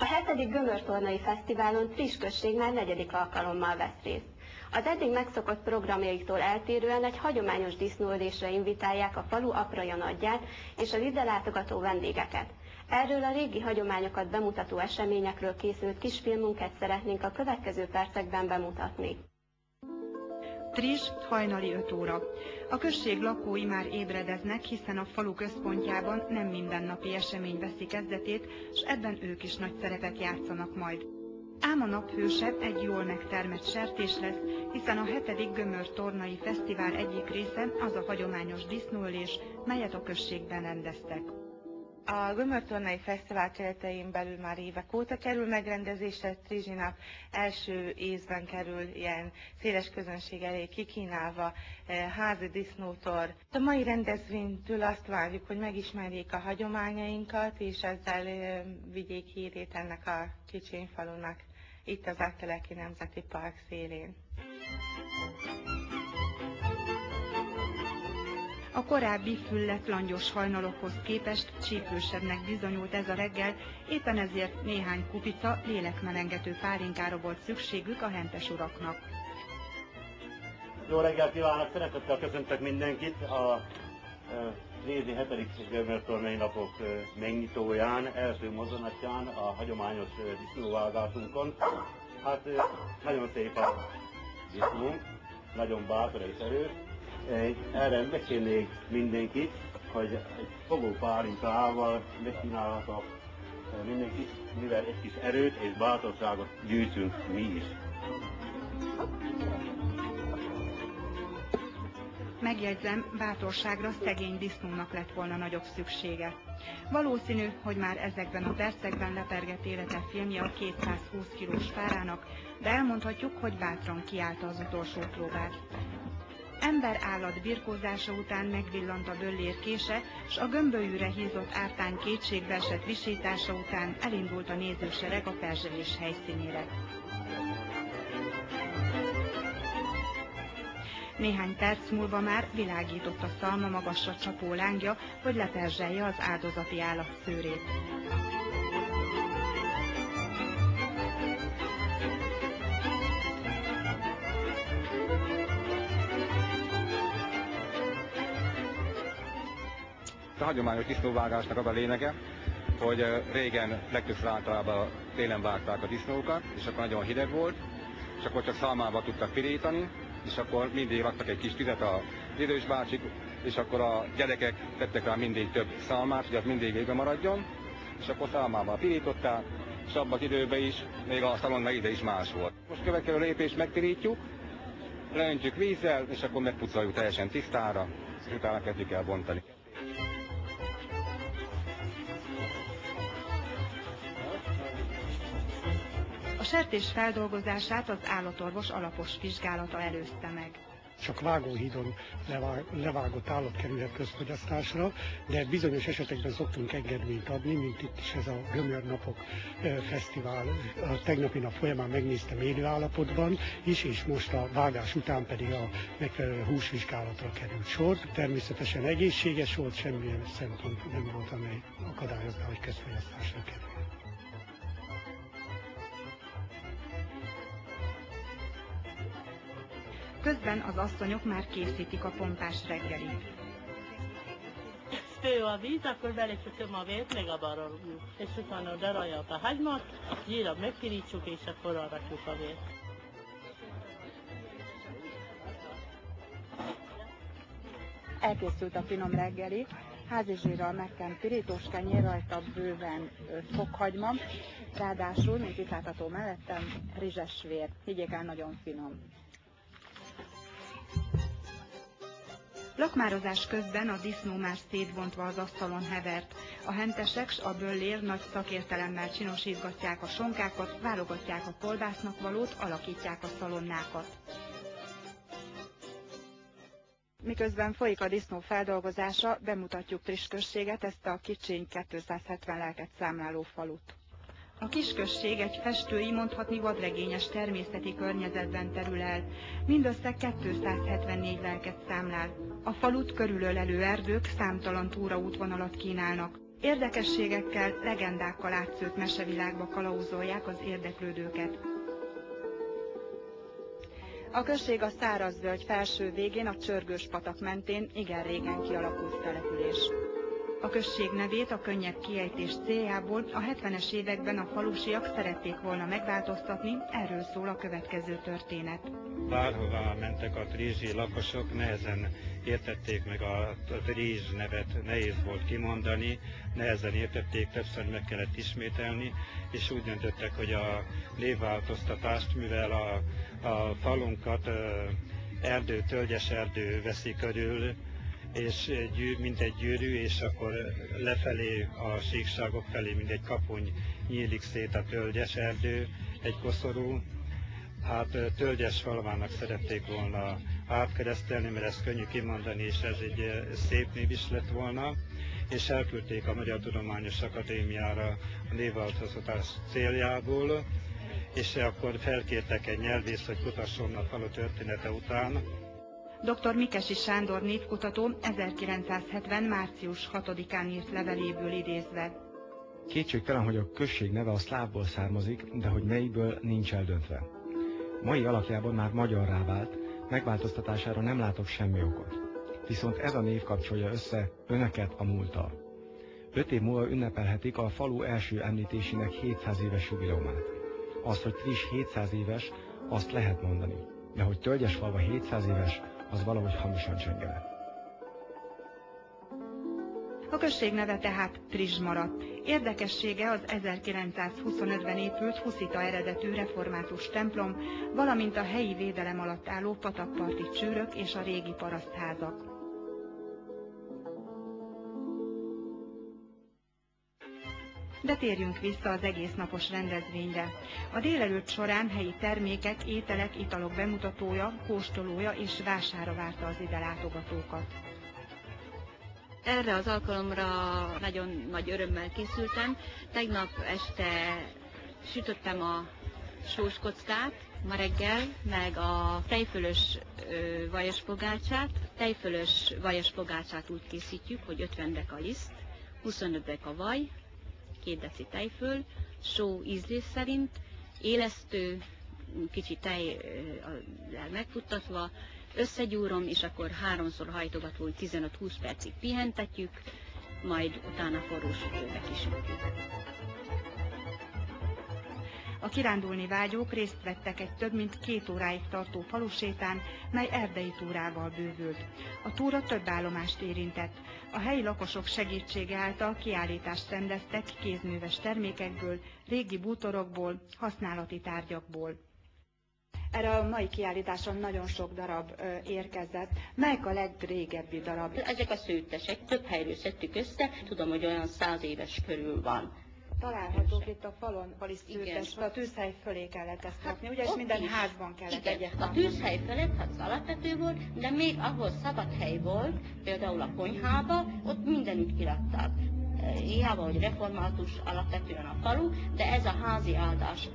A 7. Gömörtornai Fesztiválon Triss község már 4. alkalommal vesz részt. Az eddig megszokott programjaiktól eltérően egy hagyományos disznóölésre invitálják a falu apraja nagyját és az ide látogató vendégeket. Erről a régi hagyományokat bemutató eseményekről készült kisfilmunkat szeretnénk a következő percekben bemutatni. Triss, hajnali 5 óra. A község lakói már ébredeznek, hiszen a falu központjában nem mindennapi esemény veszi kezdetét, s ebben ők is nagy szerepet játszanak majd. Ám a naphőse egy jól megtermett sertés lesz, hiszen a 7. Gömörtornai Fesztivál egyik része az a hagyományos disznóölés, melyet a községben rendeztek. A Gömörtornai Fesztivál keretein belül már évek óta kerül megrendezésre, Trizsinak első ízben kerül ilyen széles közönség elé kikínálva házi disznótor. A mai rendezvénytől azt várjuk, hogy megismerjék a hagyományainkat, és ezzel vigyék hírét ennek a kicsiny falunak itt az Aggteleki Nemzeti Park szélén. A korábbi füllet langyos hajnalokhoz képest csípősebbnek bizonyult ez a reggel, éppen ezért néhány kupica lélekmelengető pálinkára volt szükségük a hentes uraknak. Jó reggelt kívánok! Szeretettel köszöntök mindenkit a Rézi 7. Gömörtornai napok megnyitóján, első mozzanatján, a hagyományos disznóvágásunkon. Hát nagyon szép a disznónk, nagyon bátor és erős. Erre megkérnék mindenkit, hogy egy fogó pálinkával megkínálhatok mindenkit, mivel egy kis erőt és bátorságot gyűjtsünk mi is. Megjegyzem, bátorságra szegény disznónak lett volna nagyobb szüksége. Valószínű, hogy már ezekben a percekben lepergett élete filmje a 220 kilós fárának, de elmondhatjuk, hogy bátran kiállta az utolsó próbát. Ember-állat birkózása után megvillant a böllér kése, s a gömbölyűre hízott ártány kétségbeesett visítása után elindult a nézősereg a perzselés helyszínére. Néhány perc múlva már világított a szalma magasra csapó lángja, hogy leperzselje az áldozati állat szőrét. A hagyományos disznóvágásnak az a lényege, hogy régen legtöbbször általában télen vágták a disznókat, és akkor nagyon hideg volt, és akkor csak szalmába tudtak pirítani, és akkor mindig raktak egy kis tüzet az idős bácsik, és akkor a gyerekek tettek rá mindig több szalmát, hogy az mindig végbe maradjon, és akkor szalmával pirították, és abban az időben is, még a szalon meg ide is más volt. Most következő lépést megpirítjuk, leöntjük vízzel, és akkor megpucoljuk teljesen tisztára, és utána kezdjük el bontani. A sertés feldolgozását az állatorvos alapos vizsgálata előzte meg. Csak vágóhídon levágott állat kerülhet közfogyasztásra, de bizonyos esetekben szoktunk engedményt adni, mint itt is ez a Gömörnapok Fesztivál. A tegnapi nap folyamán megnéztem élő állapotban is, és most a vágás után pedig a megfelelő húsvizsgálatra került sor. Természetesen egészséges volt, semmilyen szempont nem volt, amely akadályozná, hogy közfogyasztásra kerül. Közben az asszonyok már készítik a pompás reggelit. Fő a víz, akkor belesütöm a vért, meg a baroljuk. És utána daráljuk a hagymát, gyíra megpirítsuk, és akkor arrakjuk a vért. Elkészült a finom reggeli, házizsírral megkent pirítós kenyér, rajta bőven fokhagyma, ráadásul, mint itt látható mellettem, rizses vér. Higgyék el, nagyon finom. Lakmározás közben a disznó már szétbontva az asztalon hevert. A hentesek s a böllér nagy szakértelemmel csinosítgatják a sonkákat, válogatják a kolbásznak valót, alakítják a szalonnákat. Miközben folyik a disznó feldolgozása, bemutatjuk Triss községet, ezt a kicsiny 270 lelket számláló falut. A kisközség egy festői, mondhatni vadregényes természeti környezetben terül el. Mindössze 274 lelket számlál. A falut körülölelő erdők számtalan túraútvonalat kínálnak. Érdekességekkel, legendákkal átszőtt mesevilágba kalauzolják az érdeklődőket. A község a Szárazvölgy felső végén, a Csörgős patak mentén igen régen kialakult település. A község nevét a könnyebb kiejtés céljából a 70-es években a falusiak szerették volna megváltoztatni, erről szól a következő történet. Bárhová mentek a trízsi lakosok, nehezen értették meg a trízs nevet, nehéz volt kimondani, nehezen értették, többször meg kellett ismételni, és úgy döntöttek, hogy a névváltoztatást, mivel a falunkat erdő, tölgyes erdő veszi körül, és mint egy gyűrű, és akkor lefelé, a síkságok felé, mint egy kapuny nyílik szét a tölgyes erdő, egy koszorú. Hát tölgyes falvának szerették volna átkeresztelni, mert ez könnyű kimondani, és ez egy szép név is lett volna, és elküldték a Magyar Tudományos Akadémiára a névváltoztatás céljából, és akkor felkértek egy nyelvész, hogy kutasson a falu története után. Dr. Mikesi Sándor névkutató 1970. március 6-án írt leveléből idézve. Kétségtelen, hogy a község neve a szlávból származik, de hogy melyikből nincs eldöntve. Mai alakjában már magyarrá vált, megváltoztatására nem látok semmi okot. Viszont ez a név kapcsolja össze önöket a múlttal. 5 év múlva ünnepelhetik a falu első említésének 700 éves jubileumát. Azt, hogy Trizs 700 éves, azt lehet mondani, de hogy Tölgyesfalva 700 éves, az valahogy hamisan csengene. A község neve tehát Trizs maradt. Érdekessége az 1925-ben épült huszita eredetű református templom, valamint a helyi védelem alatt álló patakparti csűrök és a régi parasztházak. De térjünk vissza az egésznapos rendezvényre. A délelőtt során helyi termékek, ételek, italok bemutatója, kóstolója és vására várta az ide látogatókat. Erre az alkalomra nagyon nagy örömmel készültem. Tegnap este sütöttem a sóskockát ma reggel, meg a tejfölös vajaspogácsát. Tejfölös vajaspogácsát úgy készítjük, hogy 50 deka liszt, 25 deka vaj, 2 deci tejföl, só ízlés szerint, élesztő, kicsi tejjel megfuttatva, összegyúrom, és akkor 3-szor hajtogatva 15-20 percig pihentetjük, majd utána forró sütőbe kisütjük. A kirándulni vágyók részt vettek egy több mint 2 óráig tartó falusétán, mely erdei túrával bővült. A túra több állomást érintett. A helyi lakosok segítsége által kiállítást rendeztek kézműves termékekből, régi bútorokból, használati tárgyakból. Erre a mai kiállításon nagyon sok darab érkezett. Melyik a legrégebbi darab? Ezek a szőttesek, több helyről szedtük össze, tudom, hogy olyan 100 éves körül van. Találhatók itt a falon, fali szőttes, a tűzhely fölé kellett ezt rakni, ugye, és minden házban kellett egyet. A tűzhely felett hát az alapvető volt, de még ahol szabad hely volt, például a konyhába, ott mindenütt kirakták. Hiába, hogy református alapvetően a falu, de ez a házi áldás.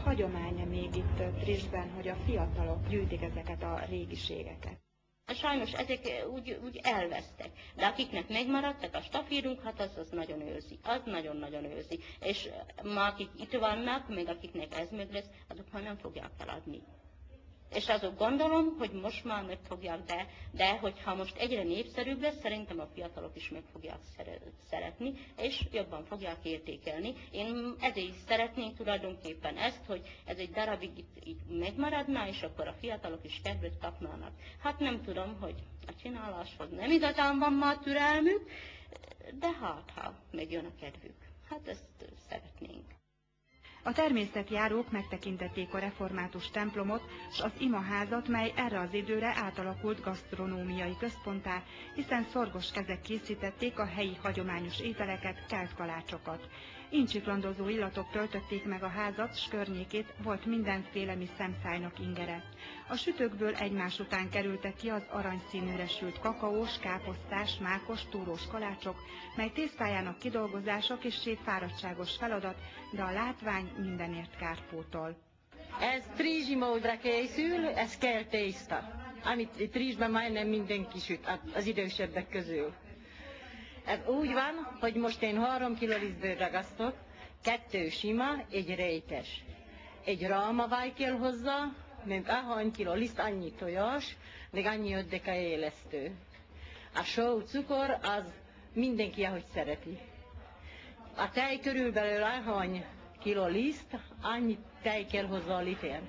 Hagyománya még itt Trizsben, hogy a fiatalok gyűjtik ezeket a régiségeket. Sajnos ezek úgy elvesztek, de akiknek megmaradtak a stafírunk, hát az nagyon őrzi, az nagyon-nagyon őrzi. És ma akik itt vannak, még akiknek ez meg lesz, azok már nem fogják feladni. És azok gondolom, hogy most már meg fogják, de hogyha most egyre népszerűbb lesz, szerintem a fiatalok is meg fogják szeretni, és jobban fogják értékelni. Én ezért is szeretnénk tulajdonképpen ezt, hogy ez egy darabig itt megmaradna, és akkor a fiatalok is kedvet kapnának. Hát nem tudom, hogy a csináláshoz nem igazán van már türelmük, de ha megjön a kedvük. Hát ezt szeretnénk. A természetjárók megtekintették a református templomot, s az imaházat, mely erre az időre átalakult gasztronómiai központtá, hiszen szorgos kezek készítették a helyi hagyományos ételeket, kelt kalácsokat. Incsiklandozó illatok töltötték meg a házat, s környékét, volt mindenféle, mi szemszájnak ingere. A sütőkből egymás után kerültek ki az aranyszínűre sült kakaós, káposztás, mákos, túrós kalácsok, mely tésztájának kidolgozása kissé fáradtságos feladat, de a látvány mindenért kárpótol. Ez trizsi módra készül, ez kell tészta, amit Trizsben majdnem mindenki süt az idősebbek közül. Ez úgy van, hogy most én 3 kg lisztből ragasztok, 2 sima, egy rejtes. Egy rámaváj kell hozzá, még ahány kiló liszt, annyi tojás, még annyi öddeka élesztő. A só, cukor, az mindenki, ahogy szereti. A tej körülbelül ahány kiló liszt, annyi tej kell hozzá a liter.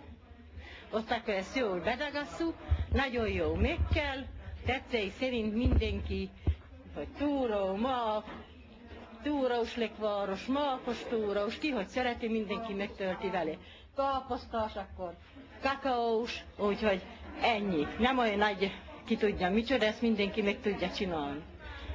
Ott akkor ezt jól bedagasszuk, nagyon jó meg kell, tetszei szerint mindenki, hogy túró, mák, túrós lekváros, mákos túrós, ki hogy szereti, mindenki megtölti vele. Káposztás, akkor kakaós, úgyhogy ennyi. Nem olyan nagy, ki tudja micsoda, ezt mindenki meg tudja csinálni.